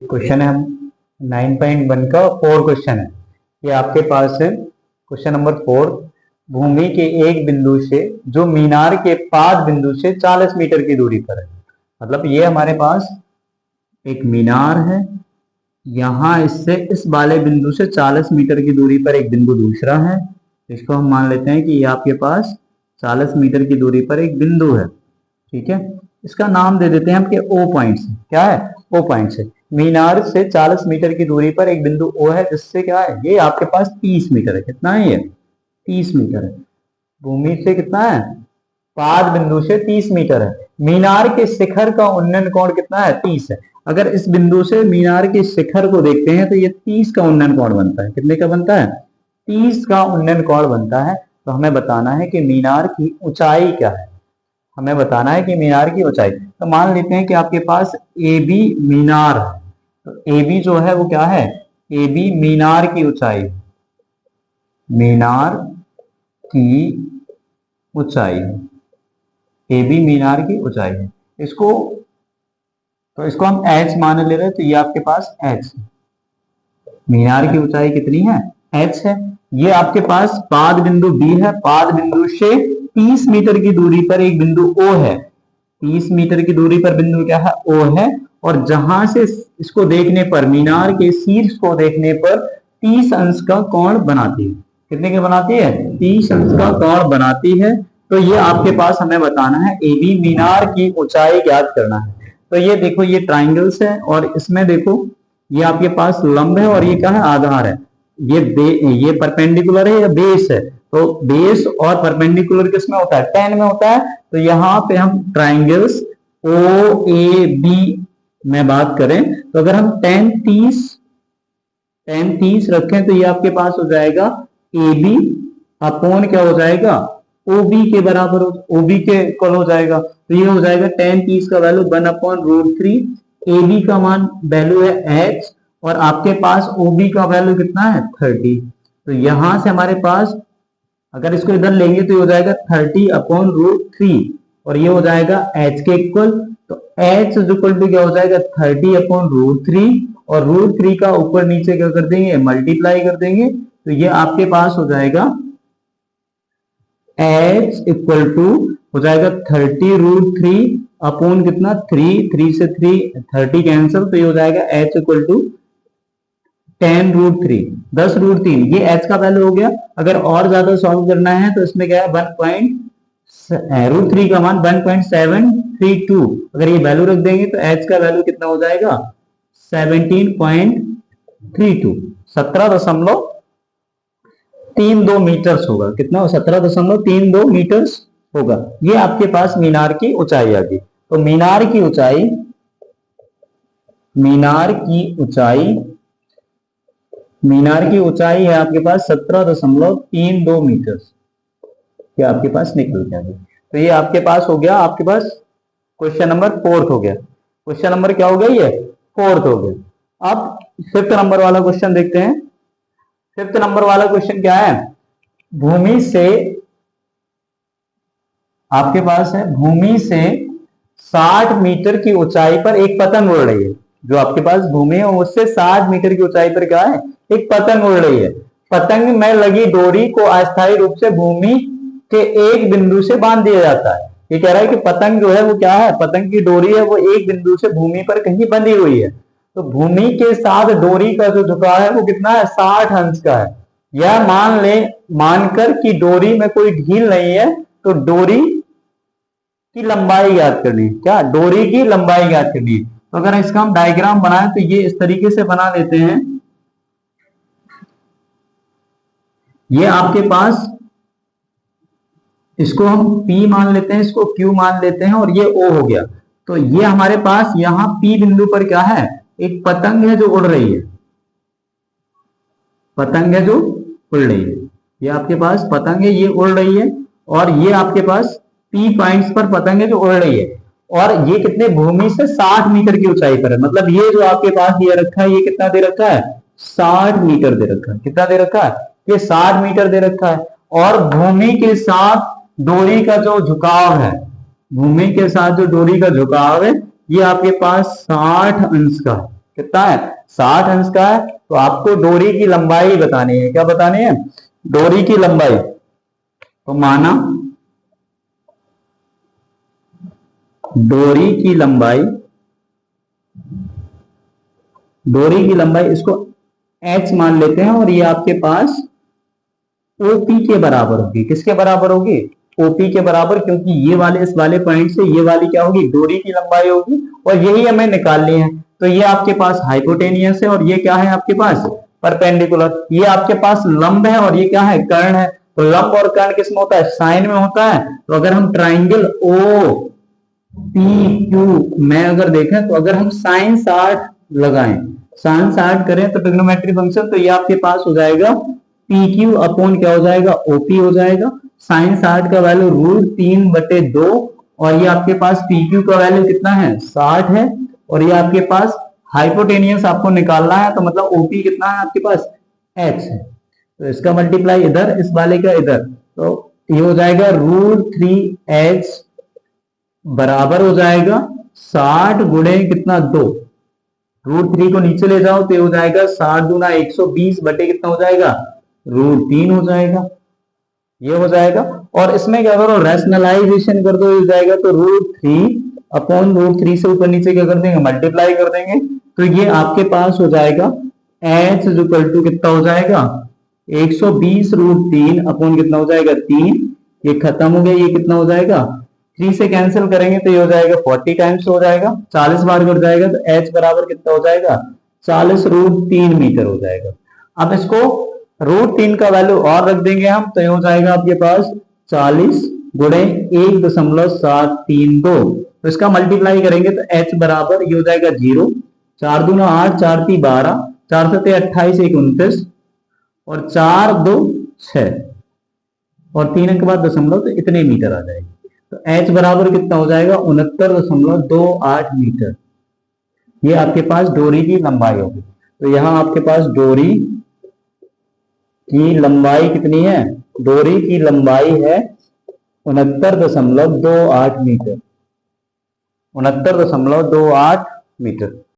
Question है हम 9.1 का 4 क्वेश्चन है। ये आपके पास है क्वेश्चन नंबर 4। भूमि के एक बिंदु से जो मीनार के पाद बिंदु से 40 मीटर की दूरी पर है। मतलब ये हमारे पास एक मीनार है, यहाँ इससे इस वाले बिंदु से 40 मीटर की दूरी पर एक बिंदु दूसरा है। इसको हम मान लेते हैं कि ये आपके पास 40 मीटर की दूरी पर एक बिंदु है। ठीक है, इसका नाम दे देते हैं हम कि ओ पॉइंट से। क्या है? ओ पॉइंट से। मीनार से 40 मीटर की दूरी पर एक बिंदु ओ है, जिससे क्या है, ये आपके पास 30 मीटर है। कितना है ये? 30 मीटर है। भूमि से कितना है? पाद बिंदु से 30 मीटर है। मीनार के शिखर का उन्नयन कोण कितना है? 30 है। अगर इस बिंदु से मीनार के शिखर को देखते हैं तो ये 30 का उन्नयन कोण बनता है। कितने का बनता है? 30 का उन्नयन कोण बनता है। तो हमें बताना है कि मीनार की ऊंचाई क्या है। हमें बताना है कि मीनार की ऊंचाई। तो मान लेते हैं कि आपके पास ए बी मीनार है। तो ए बी जो है वो क्या है? ए बी मीनार की ऊंचाई। मीनार की ऊंचाई, ए बी मीनार की ऊंचाई है। इसको हम एच मान ले रहे हैं। तो ये आपके पास एच, मीनार की ऊंचाई कितनी है? एच है। ये आपके पास पाद बिंदु बी है। पाद बिंदु से 30 मीटर की दूरी पर एक बिंदु ओ है। 30 मीटर की दूरी पर बिंदु क्या है? ओ है। और जहां से इसको देखने पर, मीनार के शीर्ष को देखने पर 30 अंश का कोण बनाती है। कितने के बनाती है? 30 अंश का कोण बनाती है। तो ये आपके पास हमें बताना है, ए बी मीनार की ऊंचाई ज्ञात करना है। तो ये देखो, ये ट्राइंगल्स है और इसमें देखो ये आपके पास लंब है और ये क्या है? आधार है। ये परपेंडिकुलर है या बेस है? तो बेस और परपेंडिकुलर किसमें होता है? टेन में होता है। तो यहाँ पे हम ट्राइंगल्स ओ ए बी में बात करें तो अगर हम टेन 30 रखें तो ये आपके पास हो जाएगा ए बी अपॉन क्या हो जाएगा? ओ बी के बराबर, ओ बी के इक्वल हो जाएगा। तो ये हो जाएगा टेन 30 का वैल्यू 1/√3। ए बी का मान वैल्यू है एच और आपके पास ओ बी का वैल्यू कितना है? 30। तो यहां से हमारे पास अगर इसको इधर लेंगे तो ये हो जाएगा 30/√3 और ये हो जाएगा h के इक्वल। तो h इक्वल टू क्या हो जाएगा? 30/√3 और √3 का ऊपर नीचे क्या कर देंगे? मल्टीप्लाई कर देंगे। तो ये आपके पास हो जाएगा h इक्वल टू हो जाएगा 30√3 अपॉन कितना? 3 से 30 कैंसिल। तो ये हो जाएगा h इक्वल टू 10√3, 10√3। ये h का वैल्यू हो गया। अगर और ज्यादा सॉल्व करना है तो इसमें क्या है? √3 का मान 1.732। अगर ये वैल्यू रख देंगे तो h का वैल्यू कितना हो जाएगा? 17.32, 17.32 मीटर्स होगा। कितना? 17.32 मीटर्स होगा। ये आपके पास मीनार की ऊंचाई आ गई। तो मीनार की ऊंचाई है आपके पास 17.32 मीटर। ये आपके पास निकल गया। तो ये आपके पास हो गया, आपके पास क्वेश्चन नंबर 4 हो गया। क्वेश्चन नंबर क्या हो गया? ये 4 हो गया। अब 5th नंबर वाला क्वेश्चन देखते हैं। 5th नंबर वाला क्वेश्चन क्या है? भूमि से आपके पास है, भूमि से 60 मीटर की ऊंचाई पर एक पतंग उड़ रही है। जो आपके पास भूमि है उससे 60 मीटर की ऊंचाई पर क्या है? एक पतंग उड़ रही है। पतंग में लगी डोरी को अस्थायी रूप से भूमि के एक बिंदु से बांध दिया जाता है। ये कह रहा है कि पतंग जो है वो क्या है? पतंग की डोरी है वो एक बिंदु से भूमि पर कहीं बंधी हुई है। तो भूमि के साथ डोरी का जो झुकाव है वो कितना है? 60 अंश का है। यह मानकर कि डोरी में कोई ढील नहीं है तो डोरी की लंबाई ज्ञात करनी है। क्या? डोरी की लंबाई ज्ञात करनी है। तो अगर इसका हम डायग्राम बनाएं तो ये इस तरीके से बना लेते हैं। ये आपके पास, इसको हम P मान लेते हैं, इसको Q मान लेते हैं और ये O हो गया। तो ये हमारे पास यहां P बिंदु पर क्या है? एक पतंग है जो उड़ रही है। पतंग है जो उड़ रही है। ये आपके पास पतंग है, ये उड़ रही है। और ये आपके पास P पॉइंट्स पर पतंग है जो उड़ रही है। और ये कितने? भूमि से 60 मीटर की ऊंचाई पर है। मतलब ये जो आपके पास ये रखा है, ये कितना दे रखा है? 60 मीटर दे रखा है। कितना दे रखा है? ये 60 मीटर दे रखा है। और भूमि के साथ डोरी का जो झुकाव है, भूमि के साथ जो डोरी का झुकाव है ये आपके पास 60 अंश का है। कितना है, 60 अंश का है। तो आपको डोरी की लंबाई बतानी है। क्या बतानी है, डोरी की लंबाई। तो माना डोरी की लंबाई, डोरी की लंबाई इसको h मान लेते हैं, और ये आपके पास OP के बराबर होगी। किसके बराबर होगी, OP के बराबर, क्योंकि ये वाले इस वाले पॉइंट से ये वाली क्या होगी, डोरी की लंबाई होगी, और यही हमें निकालनी है। तो ये आपके पास हाइपोटेनियस है, और ये क्या है आपके पास, परपेंडिकुलर। ये आपके पास लंब है, और ये क्या है, कर्ण है। तो लंब और कर्ण किस में होता है, साइन में होता है। तो अगर हम ट्राइंगल OPQ में अगर देखें, तो अगर हम साइन 60 लगाएं, साइन 60 करें तो ट्रिग्नोमेट्री फंक्शन, तो ये आपके पास हो जाएगा PQ अपॉन क्या हो जाएगा, OP हो जाएगा। साइन 60 का वैल्यू √3/2, और ये आपके पास PQ का वैल्यू कितना है, 60 है। और ये आपके पास हाइपोटेनियस आपको निकालना है, तो मतलब OP कितना है आपके पास, h है। तो इसका मल्टीप्लाई इधर, इस वाले का इधर, तो ये हो जाएगा √3h बराबर हो जाएगा 60 गुणे कितना, 2। √3 को नीचे ले जाओ तो ये हो जाएगा 60 दूना 120 बटे कितना हो जाएगा, √3 हो जाएगा। ये हो जाएगा, और इसमें क्या करो, रैशनलाइजेशन कर दो, ये हो जाएगा। तो √3 अपॉन √3 से ऊपर नीचे क्या कर देंगे, मल्टीप्लाई कर देंगे। तो ये आपके पास हो जाएगा h इक्वल टू कितना हो जाएगा, 120 √3 अपॉन कितना हो जाएगा, 3। ये खत्म हो गया, ये कितना हो जाएगा, 3 से कैंसिल करेंगे तो ये हो जाएगा 40 टाइम्स हो जाएगा, 40 बार कर जाएगा। तो h बराबर कितना हो जाएगा, 40 √3 मीटर हो जाएगा। अब इसको √3 का वैल्यू और रख देंगे हम, तो ये हो जाएगा आपके पास 40 गुणे 1.732। तो इसका मल्टीप्लाई करेंगे तो h बराबर ये हो जाएगा 0, 4 दूना 8, 4 3 12, 4 7 28, 1 29, और 4 2 6, और 3 अंक बाद दशमलव, तो इतने मीटर आ जाएगी। तो h बराबर कितना हो जाएगा, 69.28 मीटर। ये आपके पास डोरी की लंबाई होगी। तो यहां आपके पास डोरी की लंबाई कितनी है, डोरी की लंबाई है 69.28 मीटर, 69.28 मीटर।